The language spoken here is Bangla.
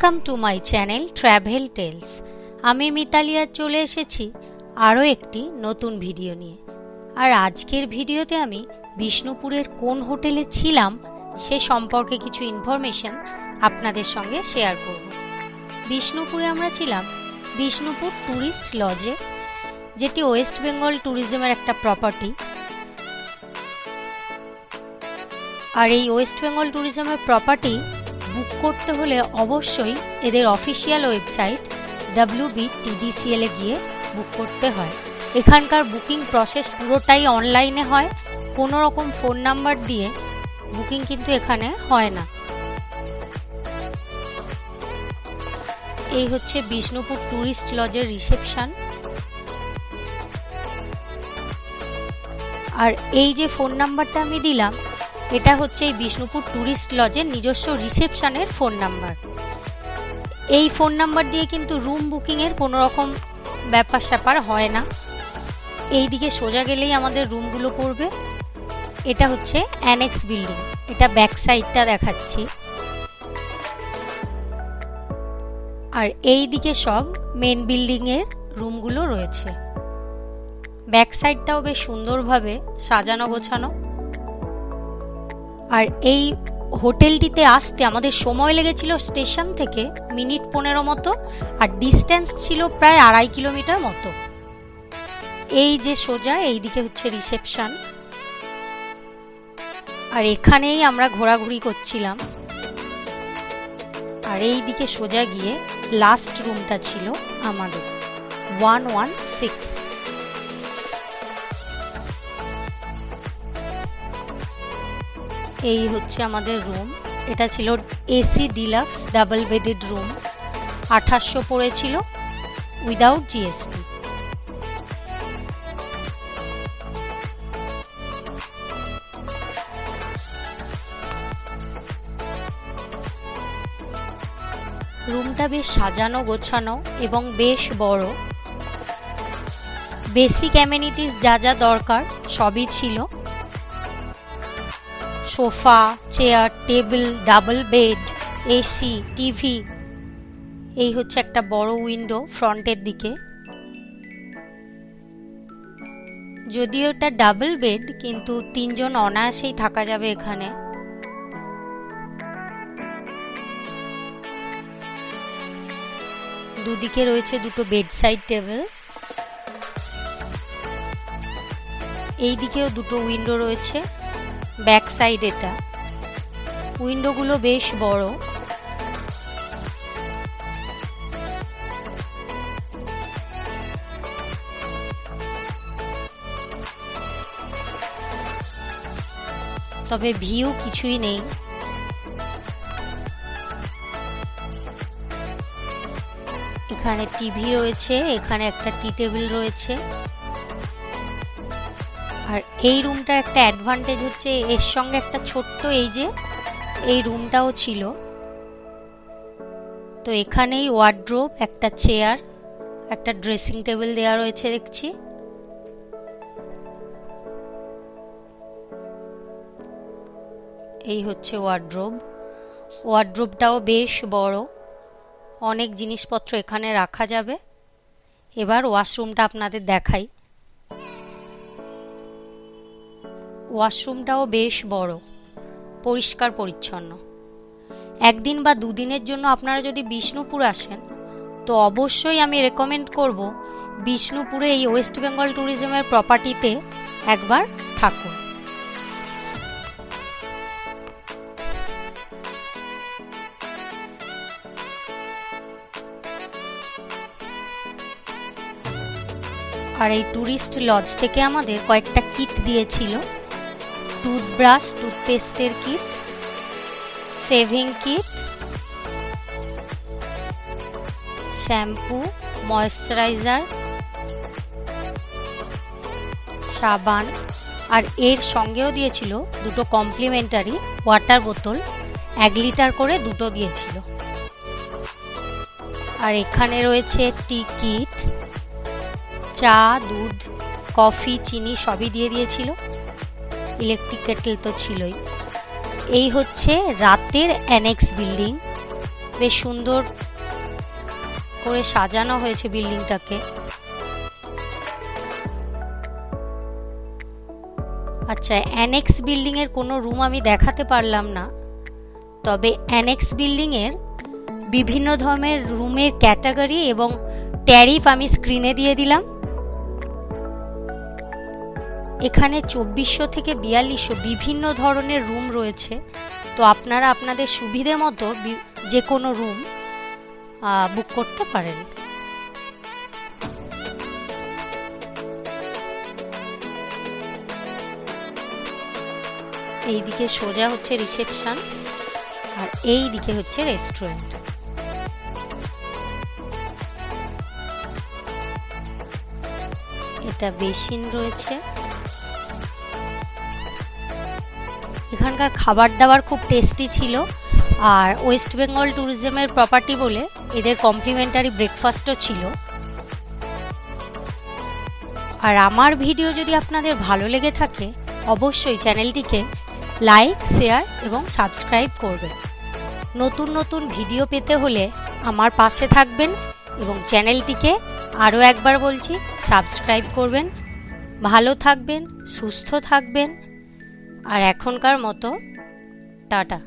Welcome to my channel travel tales. আমি মিতালি আজ চলে এসেছি আরও একটি নতুন ভিডিও নিয়ে। আর আজকের ভিডিওতে আমি বিষ্ণুপুরের কোন হোটেলে ছিলাম সে সম্পর্কে কিছু ইনফরমেশন আপনাদের সঙ্গে শেয়ার করব। বিষ্ণুপুরে আমরা ছিলাম বিষ্ণুপুর ট্যুরিস্ট লজে, যেটি ওয়েস্ট বেঙ্গল ট্যুরিজমের একটা প্রপার্টি। আর এই ওয়েস্ট বেঙ্গল ট্যুরিজমের প্রপার্টি বুক করতে হলে অবশ্যই এদের অফিসিয়াল ওয়েবসাইট WBTDCL এ গিয়ে বুক করতে হয়। এখানকার বুকিং প্রসেস পুরোটাই অনলাইনে হয়, কোনো রকম ফোন নাম্বার দিয়ে বুকিং কিন্তু এখানে হয় না। এই হচ্ছে বিষ্ণুপুর ট্যুরিস্ট লজের রিসেপশন। আর এই যে ফোন নাম্বারটা আমি দিলাম, এটা হচ্ছে এই বিষ্ণুপুর ট্যুরিস্ট লজের নিজস্ব রিসেপশনের ফোন নাম্বার। এই ফোন নাম্বার দিয়ে কিন্তু রুম বুকিংয়ের কোনো রকম ব্যাপার স্যাপার হয় না। এই দিকে সোজা গেলেই আমাদের রুমগুলো পড়বে। এটা হচ্ছে অ্যানেক্স বিল্ডিং, এটা ব্যাক সাইডটা দেখাচ্ছি। আর এই দিকে সব মেন বিল্ডিংয়ের রুমগুলো রয়েছে। ব্যাক সাইডটাও বেশ সুন্দরভাবে সাজানো গোছানো। আর এই হোটেলটিতে আসতে আমাদের সময় লেগেছিল স্টেশন থেকে মিনিট 15 মতো, আর ডিস্টেন্স ছিল প্রায় 2.5 কিলোমিটার মতো। এই যে সোজা এই দিকে হচ্ছে রিসেপশন, আর এখানেই আমরা ঘোরাঘুরি করছিলাম। আর এই দিকে সোজা গিয়ে লাস্ট রুমটা ছিল আমাদের 116। এই হচ্ছে আমাদের রুম। এটা ছিল AC deluxe double bedded room. 2800 পড়েছিল উইদাউট GST। রুমটা বেশ সাজানো গোছানো এবং বেশ বড়। বেসিক অ্যামেনিটিস যা যা দরকার সবই ছিল। Sofa, chair, table, double bed, AC, TV. এই হচ্ছে একটা বড় উইন্ডো ফ্রন্টের দিকে। যদিও এটা ডাবল বেড, কিন্তু 3 জন অনায়াসেই থাকা যাবে এখানে। দুদিকে রয়েছে দুটো বেড সাইড টেবিল। এই দিকেও দুটো উইন্ডো রয়েছে ব্যাক সাইড। এটা উইন্ডোগুলো বেশ বড়। তবে ভিউ কিছুই নেই। এখানে টিভি রয়েছে, এখানে একটা টি টেবিল রয়েছে। আর এই রুমটার একটা অ্যাডভান্টেজ হচ্ছে এর সঙ্গে একটা ছোট্ট এই রুমটাও ছিল। তো এখানেই ওয়ার্ড্রোব, একটা চেয়ার, একটা ড্রেসিং টেবিল দেওয়া রয়েছে দেখছি। এই হচ্ছে ওয়ার্ড্রোব। ওয়ার্ড্রোবটাও বেশ বড়, অনেক জিনিসপত্র এখানে রাখা যাবে। এবার ওয়াশরুমটা আপনাদের দেখাই। ওয়াশরুমটাও বেশ বড়, পরিষ্কার পরিচ্ছন্ন। একদিন বা দুদিনের জন্য আপনারা যদি বিষ্ণুপুর আসেন, তো অবশ্যই আমি রেকমেন্ড করব বিষ্ণুপুরে এই ওয়েস্ট বেঙ্গল ট্যুরিজমের প্রপার্টিতে একবার থাকুন। আর এই ট্যুরিস্ট লজ থেকে আমাদের কয়েকটা কিট দিয়েছিল। টুথব্রাশ, টুথপেস্টের kit, shaving kit, shampoo, moisturiser, সাবান। আর এর সঙ্গেও দিয়েছিল দুটো কমপ্লিমেন্টারি ওয়াটার বোতল, 1 লিটার করে দুটো দিয়েছিল। আর এখানে রয়েছে টি কিট, চা, দুধ, কফি, চিনি সবই দিয়ে দিয়েছিল। ইলেকট্রিক কেটেল তো ছিলই। এই হচ্ছে রাতের অ্যানেক্স বিল্ডিং। বেশ সুন্দর করে সাজানো হয়েছে বিল্ডিংটাকে। আচ্ছা, অ্যানেক্স বিল্ডিংয়ের কোনো রুম আমি দেখাতে পারলাম না, তবে অ্যানেক্স বিল্ডিংয়ের বিভিন্ন ধরনের রুমের ক্যাটাগরি এবং ট্যারিফ আমি স্ক্রিনে দিয়ে দিলাম। এখানে 2400 থেকে 4200 বিভিন্ন ধরনের রুম রয়েছে, তো আপনারা আপনাদের সুবিধে মতো যে কোনো রুম বুক করতে পারেন। এইদিকে সোজা হচ্ছে রিসেপশন, আর এই দিকে হচ্ছে রেস্টুরেন্ট। এটা বেসিন রয়েছে। এখানকার খাবার দাবার খুব টেস্টি ছিল, আর ওয়েস্ট বেঙ্গল ট্যুরিজমের প্রপার্টি বলে এদের কমপ্লিমেন্টারি ব্রেকফাস্টও ছিল। আর আমার ভিডিও যদি আপনাদের ভালো লেগে থাকে অবশ্যই চ্যানেলটিকে লাইক, শেয়ার এবং সাবস্ক্রাইব করবেন। নতুন নতুন ভিডিও পেতে হলে আমার পাশে থাকবেন এবং চ্যানেলটিকে আরও একবার বলছি সাবস্ক্রাইব করবেন। ভালো থাকবেন, সুস্থ থাকবেন, আর এখনকার মতো টাটা।